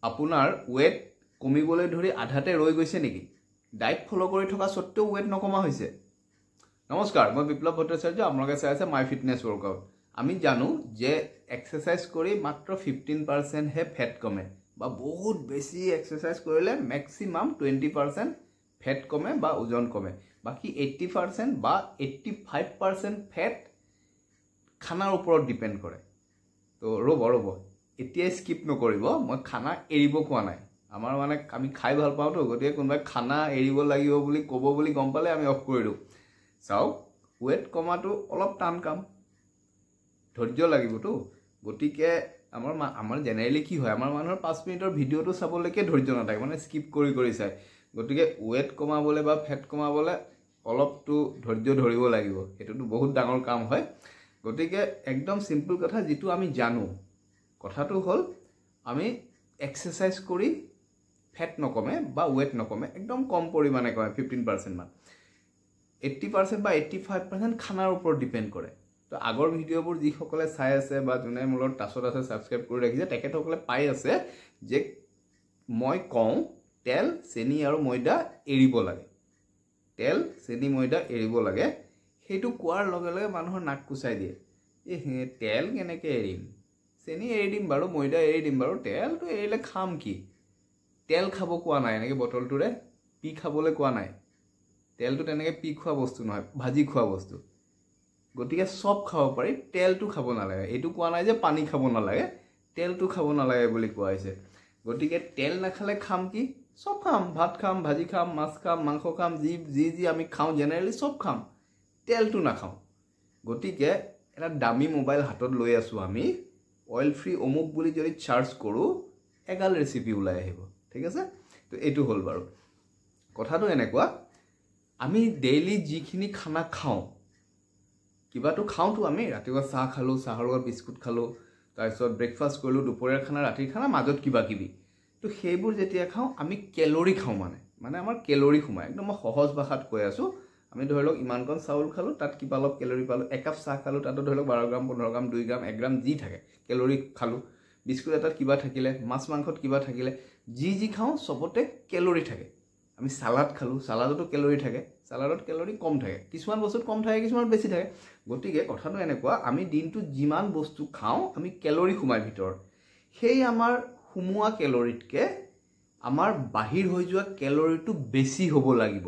আপোনাৰ ওয়েট কমিবলৈ ধৰি আধাতে ৰৈ গৈছে নেকি? ডায়েট ফলো কৰি থকা সত্ত্বেও ওয়েট নকমা হৈছে? নমস্কাৰ, মই বিপ্লৱ ভট্টাচাৰ্য, আপোনালোকে চাই আছে মাই ফিটনেছ ৱৰ্কআউট। আমি জানো যে এক্সাৰসাইজ কৰি মাত্ৰ 15% হে ফেট কমে, বা বহুত বেছি এক্সাৰসাইজ কৰিলে ম্যাক্সিমাম 20% ফেট কমে বা ওজন কমে। বাকি 80% বা 85% ফেট খানাৰ ওপৰত ডিপেন্ড কৰে। তো ৰ'ব এতিয়া স্কিপ নকৰিব, মই খানা এৰিব কোৱা নাই। আমাৰ মানে আমি খাই ভাল পাওঁ তো, গতিকে কোনোবাই খানা এৰিব লাগিব বুলি ক'ব বুলি গম পালে আমি অফ কৰি দিওঁ। চাওক, ওয়েট কমাটো অলপ টান কাম, ধৈৰ্য লাগিবতো। গতিকে আমাৰ জেনেৰেলি কি হয়, আমাৰ মানুহৰ 5 মিনিটৰ ভিডিঅ'টো চাবলৈকে ধৈৰ্য নাথাকে, মানে স্কিপ কৰি চায়। গতিকে ওয়েট কমাবলৈ বা ফেট কমাবলৈ অলপতো ধৈৰ্য ধৰিব লাগিব, সেইটোতো বহুত ডাঙৰ কাম হয়। গতিকে একদম সিম্পল কথা, যিটো আমি জানো, কথাটো হ'ল আমি এক্সাৰসাইজ কৰি ফেট নকমে বা ওয়েট নকমে, একদম কম পৰিমাণে কমে, 15% মান। 80% বা 85% খানাৰ ওপৰত ডিপেন্ড কৰে। তো আগৰ ভিডিঅ'বোৰ যিসকলে চাই আছে বা যোনে মোৰ লগত টাচত আছে, ছাবস্ক্ৰাইব কৰি ৰাখিছে, তেখেতসকলে পাই আছে যে মই কওঁ তেল, চেনি আৰু ময়দা এৰিব লাগে। তেল, চেনি, ময়দা এৰিব লাগে। সেইটো কোৱাৰ লগে লগে মানুহৰ নাক কুচাই দিয়ে। তেল কেনেকৈ এৰিম? চেনি এৰি দিম বাৰু, ময়দা এৰি দিম বাৰু, তেলটো এৰিলে খাম কি? তেল খাব কোৱা নাই, এনেকৈ বটলটোৰে পি খাবলৈ কোৱা নাই। তেলটো তেনেকৈ পি খোৱা বস্তু নহয়, ভাজি খোৱা বস্তু। গতিকে চব খাব পাৰি, তেলটো খাব নালাগে। এইটো কোৱা নাই যে পানী খাব নালাগে, তেলটো খাব নালাগে বুলি কোৱা হৈছে। গতিকে তেল নাখালে খাম কি? চব খাম, ভাত খাম, ভাজি খাম, মাছ খাম, মাংস খাম, যি আমি খাওঁ জেনেৰেলি চব খাম, তেলটো নাখাওঁ। গতিকে এটা দামী মোবাইল হাতত লৈ আছোঁ আমি, অইল ফ্ৰী অমুক বুলি যদি চাৰ্চ কৰোঁ, এগাল ৰেচিপি ওলাই আহিব। ঠিক আছে? তো এইটো হ'ল বাৰু কথাটো এনেকুৱা, আমি ডেইলি যিখিনি খানা খাওঁ, কিবাটো খাওঁতো। আমি ৰাতিপুৱা চাহ খালোঁ, চাহৰ লগত বিস্কুট খালোঁ, তাৰপিছত ব্ৰেকফাষ্ট কৰিলোঁ, দুপৰীয়াৰ খানা, ৰাতিৰ খানা, মাজত কিবা কিবি। তো সেইবোৰ যেতিয়া খাওঁ, আমি কেলৰি খাওঁ, মানে আমাৰ কেলৰি সোমায়। একদম মই সহজ ভাষাত কৈ আছোঁ। আমি ধৰি লওক ইমানকণ চাউল খালোঁ, তাত কিবা অলপ কেলৰি পালোঁ। একাপ চাহ খালোঁ, তাতো ধৰি লওক 12 গ্ৰাম, 15 গ্ৰাম, 2 গ্ৰাম, 1 গ্ৰাম যি থাকে কেলৰি খালোঁ। বিস্কুট এটাত কিবা থাকিলে, মাছ মাংসত কিবা থাকিলে, যি খাওঁ চবতে কেলৰি থাকে। আমি চালাড খালোঁ, চালাডতো কেলৰি থাকে, চালাডত কেলৰি কম থাকে, কিছুমান বস্তুত কম থাকে, কিছুমান বেছি থাকে। গতিকে কথাটো এনেকুৱা, আমি দিনটোত যিমান বস্তু খাওঁ, আমি কেলৰি সোমায় ভিতৰত। সেই আমাৰ সোমোৱা কেলৰিতকৈ আমাৰ বাহিৰ হৈ যোৱা কেলৰিটো বেছি হ'ব লাগিব,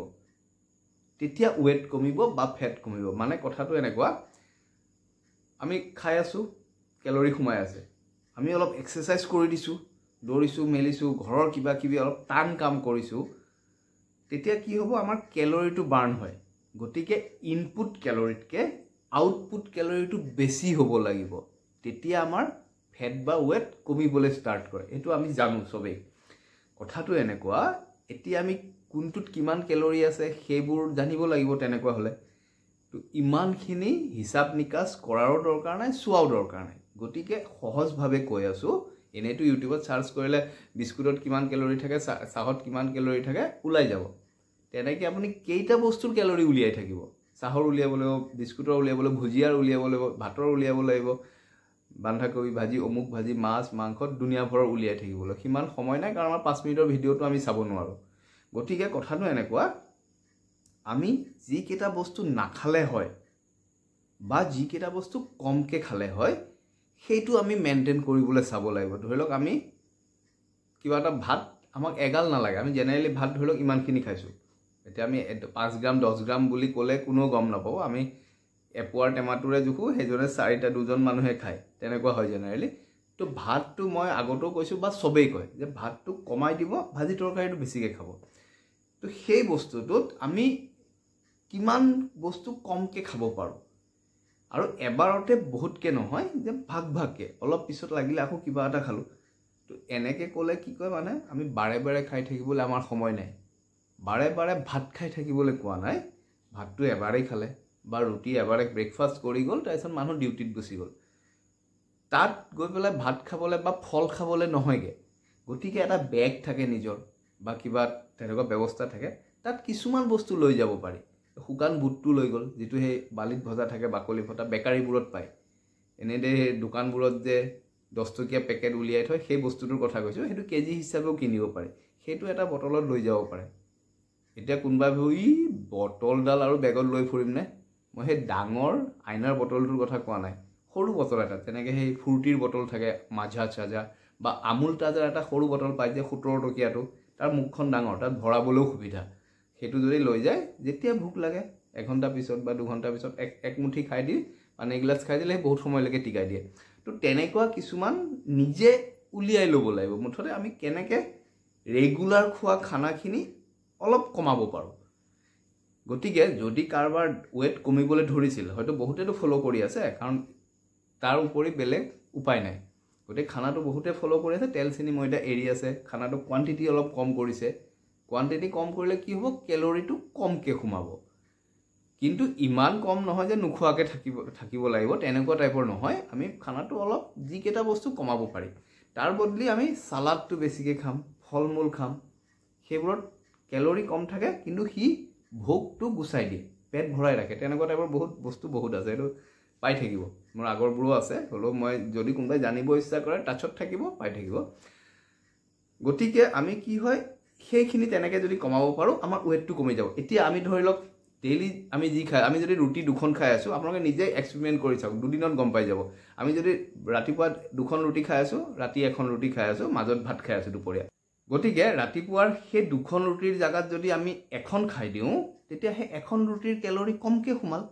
তেতিয়া ওয়েট কমিব বা ফেট কমিব। মানে কথাটো এনেকুৱা, আমি খাই আছোঁ, কেলৰি সোমাই আছে, আমি অলপ এক্সাৰসাইজ কৰি দিছোঁ, দৌৰিছোঁ, মেলিছোঁ, ঘৰৰ কিবা কিবি অলপ টান কাম কৰিছোঁ, তেতিয়া কি হ'ব, আমাৰ কেলৰিটো বাৰ্ণ হয়। গতিকে ইনপুট কেলৰিতকৈ আউটপুট কেলৰিটো বেছি হ'ব লাগিব, তেতিয়া আমাৰ ফেট বা ওয়েট কমিবলৈ ষ্টাৰ্ট কৰে। এইটো আমি জানো চবেই। কথাটো এনেকুৱা, এতিয়া আমি কোনটোত কিমান কেলৰি আছে সেইবোৰ জানিব লাগিব। তেনেকুৱা হ'লে তো ইমানখিনি হিচাপ নিকাচ কৰাৰো দৰকাৰ নাই, চোৱাও দৰকাৰ নাই। গতিকে সহজভাৱে কৈ আছোঁ, এনেইতো ইউটিউবত চাৰ্চ কৰিলে বিস্কুটত কিমান কেলৰি থাকে, চাহত কিমান কেলৰি থাকে ওলাই যাব। তেনেকৈ আপুনি কেইটা বস্তুৰ কেলৰি উলিয়াই থাকিব? চাহৰ উলিয়াব লাগিব, বিস্কুটৰ উলিয়াব লাগিব, ভুজিয়াৰ উলিয়াব লাগিব, ভাতৰ উলিয়াব লাগিব, বন্ধাকবি ভাজি, অমুক ভাজি, মাছ মাংসত দুনিয়াভৰৰ উলিয়াই থাকিবলৈ সিমান সময় নাই, কাৰণ আমাৰ 5 মিনিটৰ ভিডিঅ'টো আমি চাব নোৱাৰোঁ। গতিকে কথাটো এনেকুৱা, আমি যিকেইটা বস্তু নাখালে হয় বা যিকেইটা বস্তু কমকৈ খালে হয়, সেইটো আমি মেইনটেইন কৰিবলৈ চাব লাগিব। ধৰি লওক আমি কিবা এটা ভাত, আমাক এগাল নালাগে, আমি জেনেৰেলি ভাত ধৰি লওক ইমানখিনি খাইছোঁ। এতিয়া আমি 5 গ্ৰাম 10 গ্ৰাম বুলি ক'লে কোনেও গম নাপাব। আমি এপোৱাৰ টেমাটোৰে জোখোঁ, সেইজনে 2জন মানুহে খায়, তেনেকুৱা হয় জেনেৰেলি। তো ভাতটো মই আগতেও কৈছোঁ বা চবেই কয় যে ভাতটো কমাই দিব, ভাজি তৰকাৰীটো বেছিকৈ খাব। তো সেই বস্তুটোত আমি কিমান বস্তু কমকৈ খাব পাৰোঁ, আৰু এবাৰতে বহুতকৈ নহয়, যে ভাগকৈ অলপ পিছত লাগিলে আকৌ কিবা এটা খালোঁ। তো এনেকৈ ক'লে কি কয়, মানে আমি বাৰে বাৰে খাই থাকিবলৈ আমাৰ সময় নাই। বাৰে বাৰে ভাত খাই থাকিবলৈ কোৱা নাই। ভাতটো এবাৰেই খালে বা ৰুটি এবাৰে ব্ৰেকফাষ্ট কৰি গ'ল, তাৰপিছত মানুহ ডিউটিত গুচি গ'ল, তাত গৈ পেলাই ভাত খাবলৈ বা ফল খাবলৈ নহয়গৈ। গতিকে এটা বেগ থাকে নিজৰ বা কিবা তেনেকুৱা ব্যৱস্থা থাকে, তাত কিছুমান বস্তু লৈ যাব পাৰি। শুকান বুটটো লৈ গ'ল, যিটো সেই বালিত ভজা থাকে, বাকলি ফটা, বেকাৰীবোৰত পায়। এনেদৰে সেই দোকানবোৰত যে 10 টকীয়া পেকেট উলিয়াই থয় সেই বস্তুটোৰ কথা কৈছোঁ সেইটো কেজি হিচাপেও কিনিব পাৰে সেইটো এটা বটলত লৈ যাব পাৰে এতিয়া কোনবা ভাবি বটলডাল আৰু বেগত লৈ ফুৰিম নে মই সেই ডাঙৰ আইনাৰ বটলটোৰ কথা কোৱা নাই সৰু বটল এটা তেনেকৈ সেই ফ্ৰুটিৰ বটল থাকে মাজা চাজা বা আমুল তাজাৰ এটা সৰু বটল পাই যে 17 টকীয়াটো তাৰ মুখখন ডাঙৰ তাত ভৰাবলৈও সুবিধা সেইটো যদি লৈ যায় যেতিয়া ভোক লাগে 1 ঘণ্টা পিছত বা 2 ঘণ্টা পিছত এক মুঠি খাই দি পানী এগিলাচ খাই দিলে বহুত সময়লৈকে টিকাই দিয়ে তো তেনেকুৱা কিছুমান নিজে উলিয়াই ল'ব লাগিব মুঠতে আমি কেনেকৈ ৰেগুলাৰ খোৱা খানাখিনি অলপ কমাব পাৰোঁ গতিকে যদি কাৰোবাৰ ওয়েট কমিবলৈ ধৰিছিল হয়তো বহুতেতো ফলো কৰি আছে কাৰণ তাৰ উপৰি বেলেগ উপায় নাই গতিকে খানাটো বহুতে ফলো কৰি আছে তেল চিনি ময়দা এৰি আছে খানাটো কোৱান্টিটি অলপ কম কৰিছে কোৱান্টিটি কম কৰিলে কি হ'ব কেলৰিটো কমকৈ সোমাব কিন্তু ইমান কম নহয় যে নোখোৱাকৈ থাকিব লাগিব তেনেকুৱা টাইপৰ নহয় আমি খানাটো অলপ যিকেইটা বস্তু কমাব পাৰি তাৰ বদলি আমি সালাডটো বেছিকৈ খাম ফল মূল খাম সেইবোৰত কেলৰি কম থাকে কিন্তু সি ভোকটো গুচাই দিয়ে পেট ভৰাই ৰাখে তেনেকুৱা টাইপৰ বহুত বস্তু বহুত আছে এইটো পাই থাকিব মোৰ আগৰবোৰো আছে হ'লেও মই যদি কোনোবাই জানিব ইচ্ছা কৰে টাচত থাকিব পাই থাকিব গতিকে আমি কি হয় সেইখিনি তেনেকৈ যদি কমাব পাৰোঁ আমাৰ ওয়েটটো কমি যাব এতিয়া আমি ধৰি লওক ডেইলি আমি যি খাই আমি যদি ৰুটি 2খন খাই আছোঁ আপোনালোকে নিজে এক্সপেৰিমেণ্ট কৰি চাওক দুদিনত গম পাই যাব আমি যদি ৰাতিপুৱা 2খন ৰুটি খাই আছোঁ ৰাতি 1খন ৰুটি খাই আছোঁ মাজত ভাত খাই আছোঁ দুপৰীয়া গতিকে ৰাতিপুৱাৰ সেই 2খন ৰুটিৰ জাগাত যদি আমি 1খন খাই দিওঁ তেতিয়া সেই 1খন ৰুটিৰ কেলৰি কমকৈ সোমাল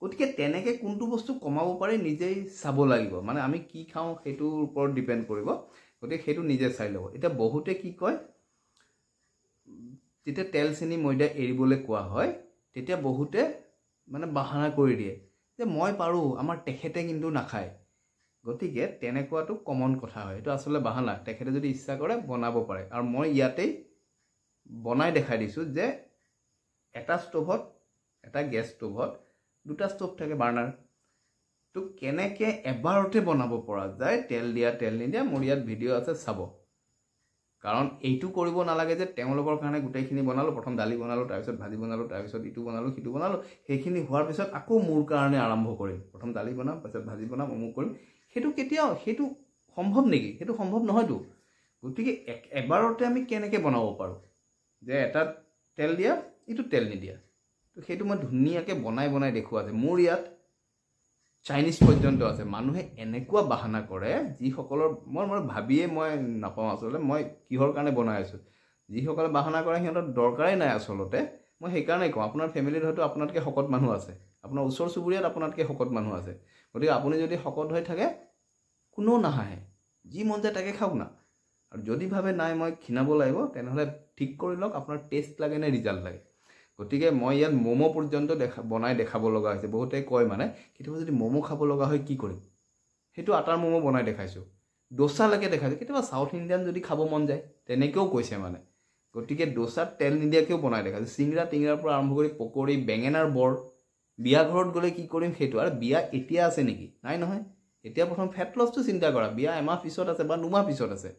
গতিকে তেনেকৈ কোনটো বস্তু কমাব পাৰে নিজেই চাব লাগিব মানে আমি কি খাওঁ সেইটোৰ ওপৰত ডিপেণ্ড কৰিব গতিকে সেইটো নিজে চাই ল'ব এতিয়া বহুতে কি কয় যেতিয়া তেল চেনি ময়দা এৰিবলৈ কোৱা হয় তেতিয়া বহুতে মানে বাহানা কৰি দিয়ে যে মই পাৰোঁ আমাৰ তেখেতে কিন্তু নাখায় গতিকে তেনেকুৱাটো কমন কথা হয় এইটো আচলতে বাহানা তেখেতে যদি ইচ্ছা কৰে বনাব পাৰে আৰু মই ইয়াতেই বনাই দেখাই দিছোঁ যে এটা ষ্টোভত এটা গেছ ষ্টোভত 2টা ষ্টোভ থাকে বাৰ্ণাৰ তো কেনেকৈ এবাৰতে বনাব পৰা যায় তেল দিয়া তেল নিদিয়া মোৰ ইয়াত ভিডিঅ' আছে চাব কাৰণ এইটো কৰিব নালাগে যে তেওঁলোকৰ কাৰণে গোটেইখিনি বনালোঁ প্ৰথম দালি বনালোঁ তাৰপিছত ভাজি বনালোঁ তাৰপিছত ইটো বনালোঁ সিটো বনালোঁ সেইখিনি হোৱাৰ পিছত আকৌ মোৰ কাৰণে আৰম্ভ কৰিম প্ৰথম দালি বনাম তাৰপিছত ভাজি বনাম অমুক কৰিম সেইটো কেতিয়াও সেইটো সম্ভৱ নেকি সেইটো সম্ভৱ নহয়তো গতিকে এবাৰতে আমি কেনেকৈ বনাব পাৰোঁ যে এটা তেল দিয়া ইটো তেল নিদিয়া তো সেইটো মই ধুনীয়াকৈ বনাই দেখুওৱা আছে মোৰ ইয়াত চাইনিজ পৰ্যন্ত আছে মানুহে এনেকুৱা বাহানা কৰে যিসকলৰ মই ভাবিয়ে মই নাপাওঁ আচলতে মই কিহৰ কাৰণে বনাই আছোঁ যিসকলে বাহানা কৰে সিহঁতৰ দৰকাৰেই নাই আচলতে মই সেইকাৰণে কওঁ আপোনাৰ ফেমিলিত হয়তো আপোনাতকৈ শকত মানুহ আছে আপোনাৰ ওচৰ চুবুৰীয়াত আপোনাতকৈ শকত মানুহ আছে গতিকে আপুনি যদি শকত হৈ থাকে কোনো নাহাঁহে যি মন যায় তাকে খাওক না আৰু যদি ভাবে নাই মই ক্ষীণাব লাগিব তেনেহ'লে ঠিক কৰি লওক আপোনাৰ টেষ্ট লাগে নে ৰিজাল্ট লাগে গতিকে মই ইয়াত ম'ম' পৰ্যন্ত বনাই দেখাব লগা হৈছে বহুতে কয় মানে কেতিয়াবা যদি ম'ম' খাব লগা হয় কি কৰিম সেইটো আটাৰ ম'ম' বনাই দেখাইছোঁ ডোচালৈকে দেখাইছোঁ কেতিয়াবা সাউথ ইণ্ডিয়ান যদি খাব মন যায় তেনেকৈও কৈছে মানে গতিকে ডোচাত তেল নিদিয়াকৈও বনাই দেখাইছোঁ চিংৰা টিংৰাৰ পৰা আৰম্ভ কৰি পকৰি বেঙেনাৰ বৰ বিয়া ঘৰত গ'লে কি কৰিম সেইটো আৰু বিয়া এতিয়া আছে নেকি নাই নহয় এতিয়া প্ৰথম ফেট লছটো চিন্তা কৰা বিয়া এমাহ পিছত আছে বা 2 মাহ পিছত আছে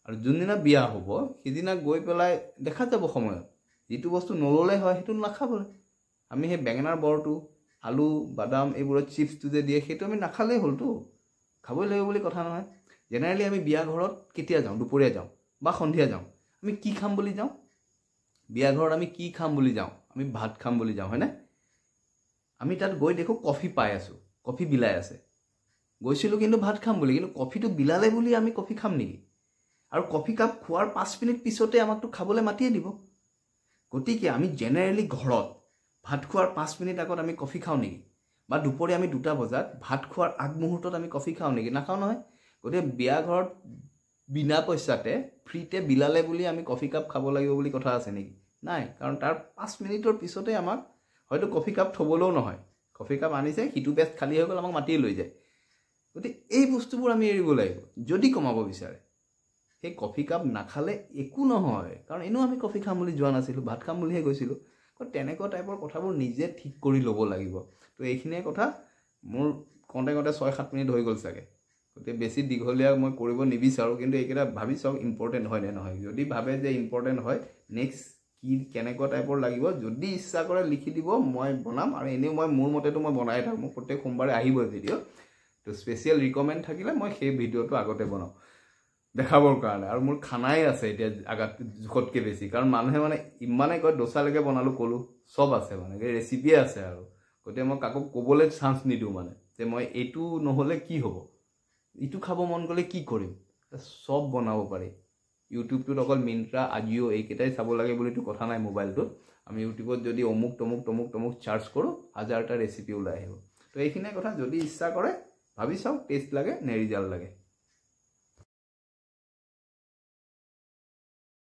আৰু যোনদিনা বিয়া হ'ব সিদিনা গৈ পেলাই দেখা যাব সময়ত যিটো বস্তু নল'লে হয় সেইটো নাখাবলৈ আমি সেই বেঙেনাৰ বৰটো আলু বাদাম এইবোৰত চিপছটো যে দিয়ে সেইটো আমি নাখালেই হ'লতো খাবই লাগিব বুলি কথা নহয় জেনেৰেলি আমি বিয়া ঘৰত কেতিয়া যাওঁ দুপৰীয়া যাওঁ বা সন্ধিয়া যাওঁ আমি কি খাম বুলি যাওঁ বিয়া ঘৰত আমি কি খাম বুলি যাওঁ আমি ভাত খাম বুলি যাওঁ হয়নে আমি তাত গৈ দেখোঁ কফি পাই আছোঁ কফি বিলাই আছে গৈছিলোঁ কিন্তু ভাত খাম বুলি কিন্তু কফিটো বিলালে বুলি আমি কফি খাম নেকি আৰু কফি কাপ খোৱাৰ 5 মিনিট পিছতে আমাকতো খাবলৈ মাতিয়ে দিব গতিকে আমি জেনেৰেলি ঘৰত ভাত খোৱাৰ 5 মিনিট আগত আমি কফি খাওঁ নেকি বা দুপৰীয়া আমি 2টা বজাত ভাত খোৱাৰ আগমুহূৰ্তত আমি কফি খাওঁ নেকি নাখাওঁ নহয় গতিকে বিয়া ঘৰত বিনা পইচাতে ফ্ৰীতে বিলালে বুলি আমি কফি কাপ খাব লাগিব বুলি কথা আছে নেকি নাই কাৰণ তাৰ 5 মিনিটৰ পিছতে আমাক হয়তো কফি কাপ থ'বলৈও নহয় কফি কাপ আনিছে সিটো বেষ্ট খালী হৈ গ'ল আমাক মাতিয়ে লৈ যায় গতিকে এই বস্তুবোৰ আমি এৰিব লাগিব যদি কমাব বিচাৰে সেই কফি কাপ নাখালে একো নহয় কাৰণ এনেও আমি কফি খাম বুলি যোৱা নাছিলোঁ ভাত খাম বুলিহে গৈছিলোঁ তেনেকুৱা টাইপৰ কথাবোৰ নিজে ঠিক কৰি ল'ব লাগিব তো এইখিনিয়ে কথা মোৰ কওঁতে 6-7 মিনিট হৈ গ'ল চাগে গতিকে বেছি দীঘলীয়া মই কৰিব নিবিচাৰোঁ কিন্তু এইকেইটা ভাবি চাওক ইম্পৰ্টেণ্ট হয় নে নহয় যদি ভাবে যে ইম্পৰ্টেণ্ট হয় নেক্সট কি কেনেকুৱা টাইপৰ লাগিব যদি ইচ্ছা কৰে লিখি দিব মই বনাম আৰু এনেও মই মোৰ মতেতো মই বনাই থাকোঁ মোৰ প্ৰত্যেক সোমবাৰে আহিবই ভিডিঅ' তো তো স্পেচিয়েল ৰিকমেণ্ড থাকিলে মই সেই ভিডিঅ'টো আগতে বনাওঁ দেখাবৰ কাৰণে আৰু মোৰ খানাই আছে এতিয়া আগত জোখতকৈ বেছি কাৰণ মানুহে মানে ইমানেই কয় ডোচালৈকে বনালোঁ ক'লোঁ চব আছে মানে ৰেচিপিয়ে আছে আৰু গতিকে মই কাকো ক'বলৈ চান্স নিদিওঁ মানে যে মই এইটো নহ'লে কি হ'ব ইটো খাব মন গ'লে কি কৰিম চব বনাব পাৰি ইউটিউবটোত অকল মিন্ত্ৰা আজিও এইকেইটাই চাব লাগে বুলিতো কথা নাই মোবাইলটোত আমি ইউটিউবত যদি অমুক তমুক চাৰ্চ কৰোঁ 1000টা ৰেচিপি ওলাই আহিব তো এইখিনিয়ে কথা যদি ইচ্ছা কৰে ভাবি চাওক টেষ্ট লাগে নে ৰিজাল্ট লাগে